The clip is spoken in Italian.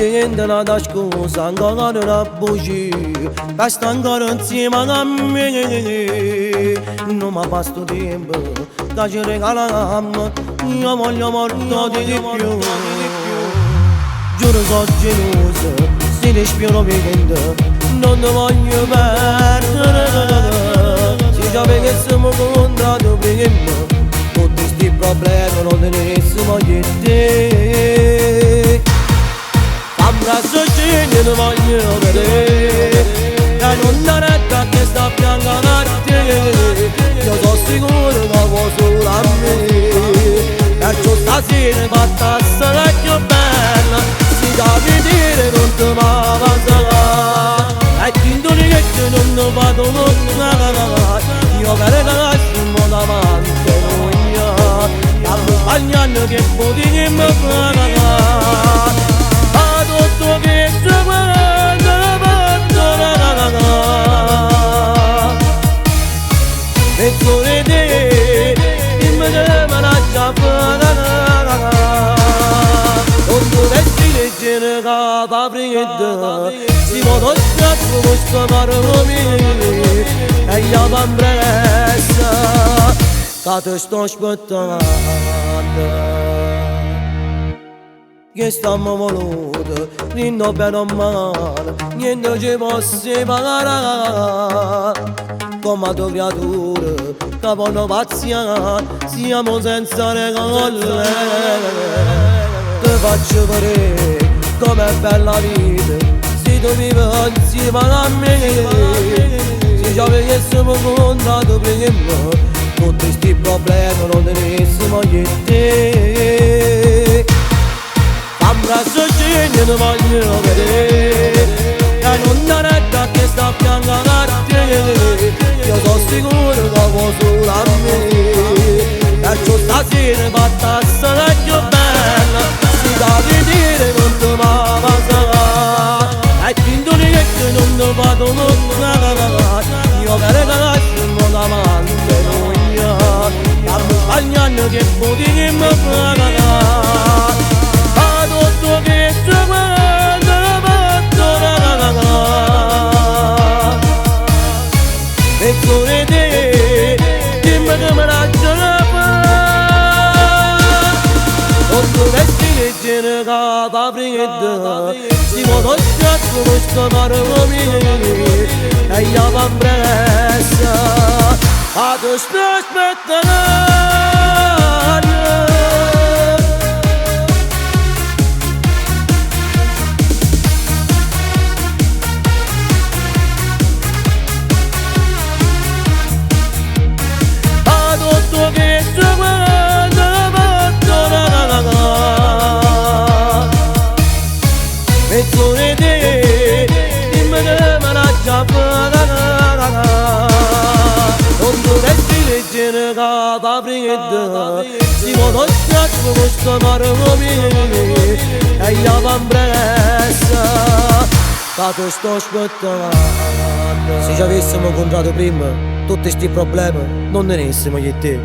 niente da scusa, ancora una bugia, che sta ancora insieme a me. Non mi basta tempo, che ci regaliamo, io voglio molto di più. Giuro sono geloso, se ti spero vedendo, non ti voglio perdere. Se già vedessimo incontrato prima, tutti sti problemi non te ne avessimo io e te. Abbraccio e ti voglio vedere, e non da retta che sta a fianco a te. Io sono sicuro che vuoi solo a me, perciò stasera fatta essere più bella. Si da vedere non ti va a passare, e tintoli che non ti vado lontano. Io per lasciamo davanti noi, accompagnando che potremmo fare. A tutto che ci guarda e con te dimmi che me la già fare. Non dovresti leggere che va fredda, si può toccare questo parole e io mi impressa che ti sto aspettando. Che stiamo voluti, niente bene o male, niente ci può separare. Come due creature che vanno pazziare, siamo senza regole. Ti faccio vedere com'è bella vita, se tu vivi insieme a me. Se già vedessimo incontrato prima, tutti sti problemi non te ne avessimo io e te. Abbraccio e ti voglio vedere, e non da retta che sta a fianco a te. Io sono sicuro che vuoi solo a me, perciò stasera fatta essere più bella. Si da vedere non ti va a passare, e tintoli che non ti vado lontano. Io per lasciamo davanti noi, accompagnando che potremmo fare. Tutto che ci guarda e con te dimmi che me la già fare. Non dovresti leggere che va fredda, si può toccare questo parole e io mi impressa a te sto aspettando. Che ci guarda e con te dimmi che me la già fare. Non dovresti leggere che va fredda, si può toccare questo parole e io mi impressa che ti sto aspettando. Se ci avessimo incontrato prima, tutti sti problemi non ne avessimo io e te.